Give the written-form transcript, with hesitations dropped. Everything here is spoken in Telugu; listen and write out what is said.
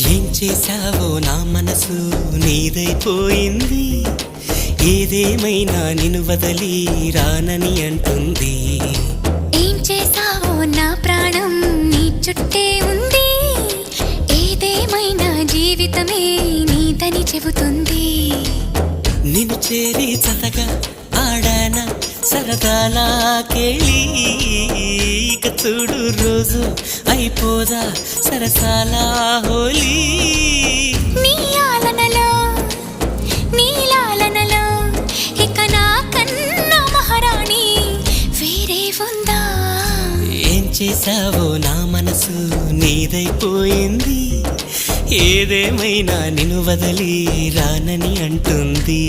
ఏం చేశావో నా మనసు నీదైపోయింది, ఏదేమైనా నిన్ను వదలి రానని అంటుంది. ఏం చేశావో నా ప్రాణం నీ చుట్టే ఉంది, ఏదేమైనా జీవితమే నీదని చెబుతుంది. నిన్ను చేరి చతగా ఆడాన సరదాలా కేళి, ఇక చూడు రోజు అయిపోదా సరసాలా హోలీ. నీ ఆలనలో నీ లాలనలో ఇక నా కన్నా మహారాణి వేరే ఉందా? ఏం చేశావో నా మనసు నీదైపోయింది, ఏదేమైనా నిన్ను వదలి రానని అంటుంది.